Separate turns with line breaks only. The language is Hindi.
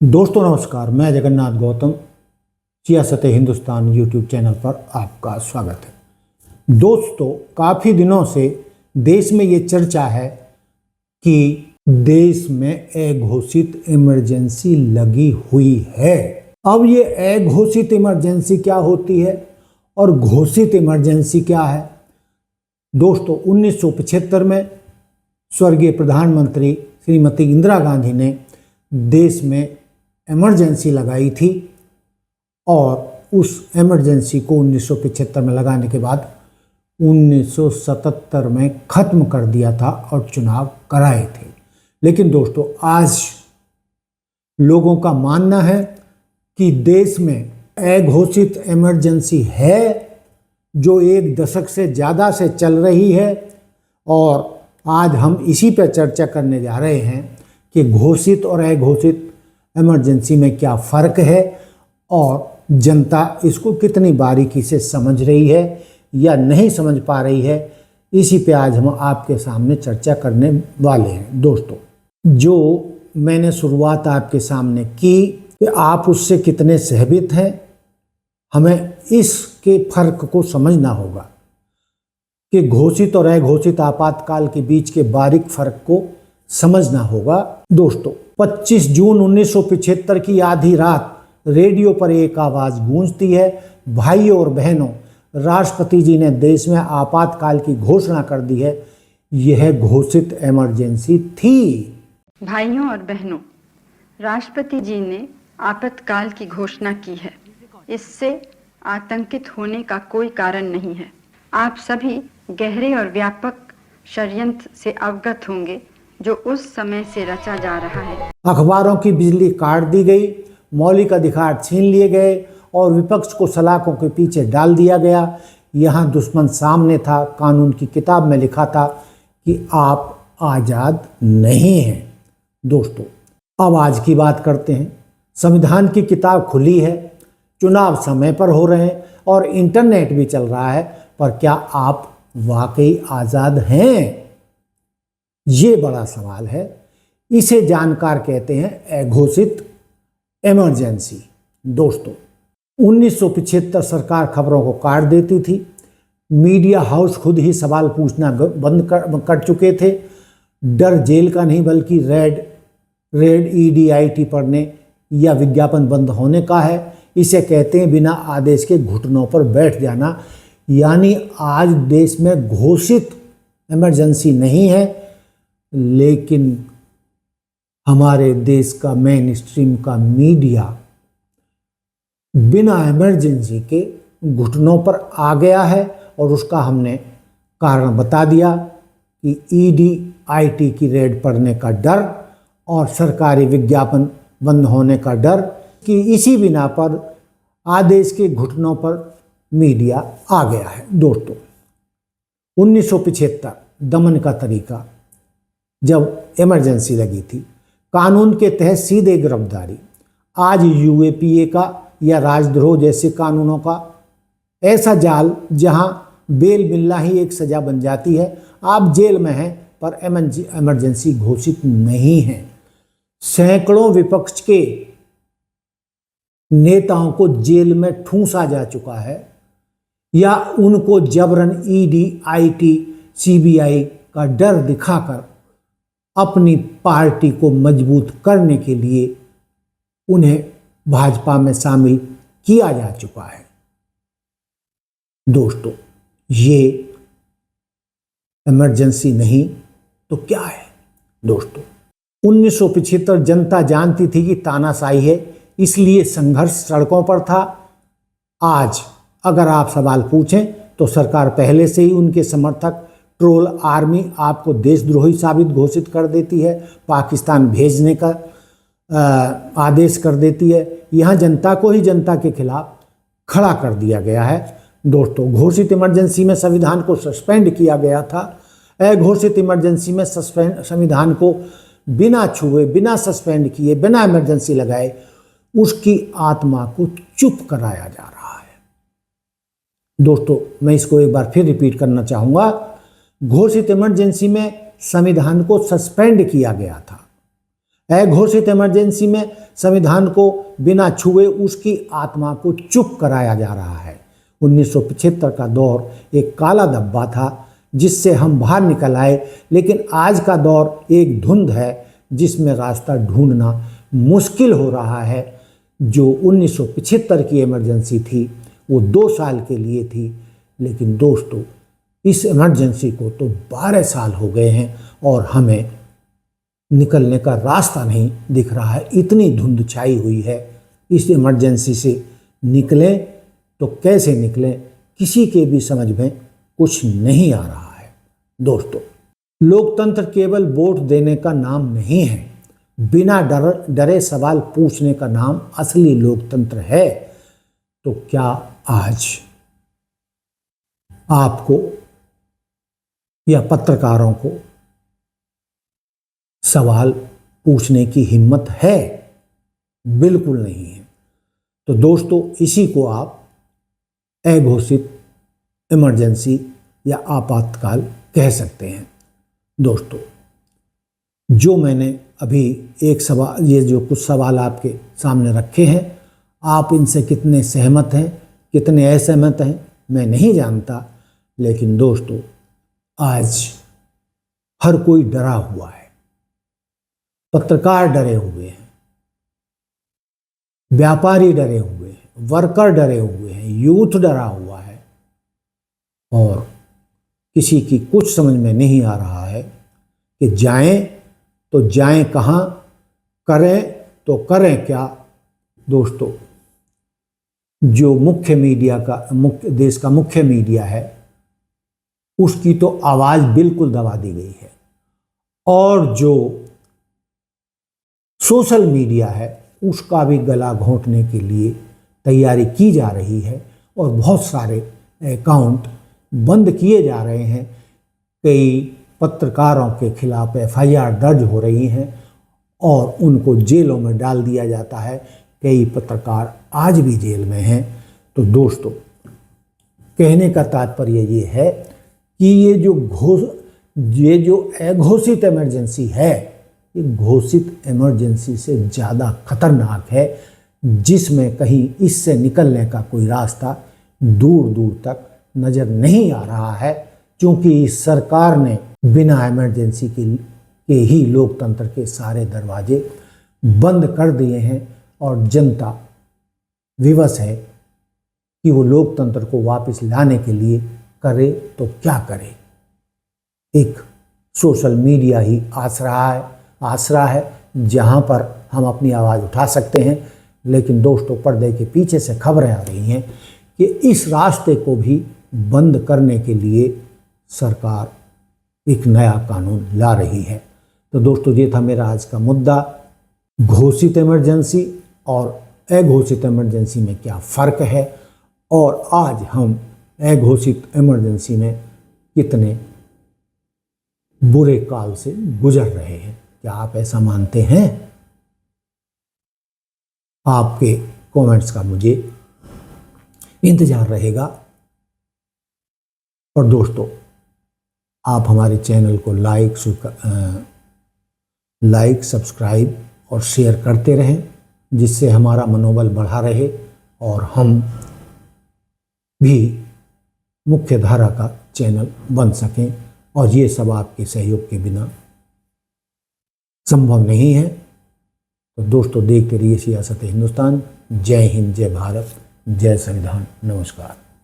दोस्तों नमस्कार, मैं जगन्नाथ गौतम सियासत हिंदुस्तान यूट्यूब चैनल पर आपका स्वागत है। दोस्तों, काफ़ी दिनों से देश में ये चर्चा है कि देश में अघोषित इमरजेंसी लगी हुई है। अब ये अघोषित इमरजेंसी क्या होती है और घोषित इमरजेंसी क्या है? दोस्तों, 1975 में स्वर्गीय प्रधानमंत्री श्रीमती इंदिरा गांधी ने देश में इमरजेंसी लगाई थी और उस इमरजेंसी को 1975 में लगाने के बाद 1977 में ख़त्म कर दिया था और चुनाव कराए थे। लेकिन दोस्तों, आज लोगों का मानना है कि देश में अघोषित इमरजेंसी है जो एक दशक से ज़्यादा से चल रही है और आज हम इसी पर चर्चा करने जा रहे हैं कि घोषित और अघोषित इमरजेंसी में क्या फ़र्क है और जनता इसको कितनी बारीकी से समझ रही है या नहीं समझ पा रही है। इसी पे आज हम आपके सामने चर्चा करने वाले हैं। दोस्तों, जो मैंने शुरुआत आपके सामने की कि आप उससे कितने सहमत हैं, हमें इसके फ़र्क को समझना होगा कि घोषित और अघोषित आपातकाल के बीच के बारीक फ़र्क को समझना होगा। दोस्तों, 25 जून 1975 की आधी रात रेडियो पर एक आवाज़ गूंजती है, भाइयों और बहनों, राष्ट्रपति जी ने देश में आपातकाल की घोषणा कर दी है। यह घोषित इमरजेंसी थी।
भाइयों और बहनों, राष्ट्रपति जी ने आपातकाल की घोषणा की है। इससे आतंकित होने का कोई कारण नहीं है। आप सभी गहरे और व्यापक षड्यंत्र से अवगत होंगे जो उस समय से रचा जा रहा है।
अखबारों की बिजली काट दी गई, मौलिक अधिकार छीन लिए गए और विपक्ष को सलाखों के पीछे डाल दिया गया। यहाँ दुश्मन सामने था। कानून की किताब में लिखा था कि आप आज़ाद नहीं हैं। दोस्तों, अब आज की बात करते हैं। संविधान की किताब खुली है, चुनाव समय पर हो रहे हैं और इंटरनेट भी चल रहा है, पर क्या आप वाकई आज़ाद हैं? ये बड़ा सवाल है। इसे जानकार कहते हैं अघोषित इमरजेंसी। दोस्तों, 1975 सरकार खबरों को काट देती थी। मीडिया हाउस खुद ही सवाल पूछना बंद कर चुके थे। डर जेल का नहीं बल्कि रेड EDIT पढ़ने या विज्ञापन बंद होने का है। इसे कहते हैं बिना आदेश के घुटनों पर बैठ जाना। यानी आज देश में घोषित इमरजेंसी नहीं है, लेकिन हमारे देश का मेन स्ट्रीम का मीडिया बिना इमरजेंसी के घुटनों पर आ गया है और उसका हमने कारण बता दिया कि EDIT की रेड पड़ने का डर और सरकारी विज्ञापन बंद होने का डर, कि इसी बिना पर आदेश के घुटनों पर मीडिया आ गया है। दोस्तों, 1975 दमन का तरीका, जब इमरजेंसी लगी थी, कानून के तहत सीधे गिरफ्तारी। आज UAPA का या राजद्रोह जैसे कानूनों का ऐसा जाल जहां बेल मिलना ही एक सज़ा बन जाती है। आप जेल में हैं पर इमरजेंसी घोषित नहीं है। सैकड़ों विपक्ष के नेताओं को जेल में ठूंसा जा चुका है या उनको जबरन EDIT CBI का डर दिखाकर अपनी पार्टी को मजबूत करने के लिए उन्हें भाजपा में शामिल किया जा चुका है। दोस्तों, ये इमरजेंसी नहीं तो क्या है? दोस्तों, 1975 जनता जानती थी कि तानाशाही है, इसलिए संघर्ष सड़कों पर था। आज अगर आप सवाल पूछें तो सरकार पहले से ही उनके समर्थक ट्रोल आर्मी आपको देशद्रोही साबित घोषित कर देती है, पाकिस्तान भेजने का आदेश कर देती है। यहाँ जनता को ही जनता के खिलाफ खड़ा कर दिया गया है। दोस्तों, घोषित इमरजेंसी में संविधान को सस्पेंड किया गया था। अघोषित इमरजेंसी में संविधान को बिना छुए, बिना सस्पेंड किए, बिना इमरजेंसी लगाए उसकी आत्मा को चुप कराया जा रहा है। दोस्तों, मैं इसको एक बार फिर रिपीट करना चाहूँगा। घोषित इमरजेंसी में संविधान को सस्पेंड किया गया था, अघोषित इमरजेंसी में संविधान को बिना छुए उसकी आत्मा को चुप कराया जा रहा है। 1975 का दौर एक काला धब्बा था जिससे हम बाहर निकल आए, लेकिन आज का दौर एक धुंध है जिसमें रास्ता ढूंढना मुश्किल हो रहा है। जो 1975 की इमरजेंसी थी वो 2 साल के लिए थी, लेकिन दोस्तों इस इमरजेंसी को तो 12 साल हो गए हैं और हमें निकलने का रास्ता नहीं दिख रहा है। इतनी धुंध छाई हुई है। इस इमरजेंसी से निकलें तो कैसे निकलें, किसी के भी समझ में कुछ नहीं आ रहा है। दोस्तों, लोकतंत्र केवल वोट देने का नाम नहीं है, बिना डरे सवाल पूछने का नाम असली लोकतंत्र है। तो क्या आज आपको या पत्रकारों को सवाल पूछने की हिम्मत है? बिल्कुल नहीं है। तो दोस्तों, इसी को आप अघोषित इमरजेंसी या आपातकाल कह सकते हैं। दोस्तों, जो मैंने अभी एक सवाल, ये जो कुछ सवाल आपके सामने रखे हैं, आप इनसे कितने सहमत हैं, कितने असहमत हैं, मैं नहीं जानता। लेकिन दोस्तों, आज हर कोई डरा हुआ है। पत्रकार डरे हुए हैं, व्यापारी डरे हुए हैं, वर्कर डरे हुए हैं, यूथ डरा हुआ है और किसी की कुछ समझ में नहीं आ रहा है कि जाएं तो जाएं कहाँ, करें तो करें क्या। दोस्तों, जो मुख्य मीडिया का देश का मुख्य मीडिया है उसकी तो आवाज़ बिल्कुल दबा दी गई है और जो सोशल मीडिया है उसका भी गला घोंटने के लिए तैयारी की जा रही है और बहुत सारे अकाउंट बंद किए जा रहे हैं। कई पत्रकारों के खिलाफ एफआईआर दर्ज हो रही हैं और उनको जेलों में डाल दिया जाता है। कई पत्रकार आज भी जेल में हैं। तो दोस्तों, कहने का तात्पर्य ये है कि ये जो अघोषित इमरजेंसी है, ये घोषित इमरजेंसी से ज़्यादा खतरनाक है, जिसमें कहीं इससे निकलने का कोई रास्ता दूर दूर तक नज़र नहीं आ रहा है, क्योंकि इस सरकार ने बिना इमरजेंसी के ही लोकतंत्र के सारे दरवाजे बंद कर दिए हैं और जनता विवश है कि वो लोकतंत्र को वापस लाने के लिए करे तो क्या करे। एक सोशल मीडिया ही आसरा है जहां पर हम अपनी आवाज़ उठा सकते हैं। लेकिन दोस्तों, पर्दे के पीछे से खबरें आ रही हैं कि इस रास्ते को भी बंद करने के लिए सरकार एक नया कानून ला रही है। तो दोस्तों, ये था मेरा आज का मुद्दा, घोषित इमरजेंसी और अघोषित इमरजेंसी में क्या फ़र्क है और आज हम अघोषित इमरजेंसी में कितने बुरे काल से गुजर रहे हैं। क्या आप ऐसा मानते हैं? आपके कमेंट्स का मुझे इंतजार रहेगा। और दोस्तों, आप हमारे चैनल को लाइक, सब्सक्राइब और शेयर करते रहें, जिससे हमारा मनोबल बढ़ा रहे और हम भी मुख्य धारा का चैनल बन सकें। और ये सब आपके सहयोग के बिना संभव नहीं है। तो दोस्तों, देखते रहिए सियासत हिंदुस्तान। जय हिंद, जय भारत, जय संविधान। नमस्कार।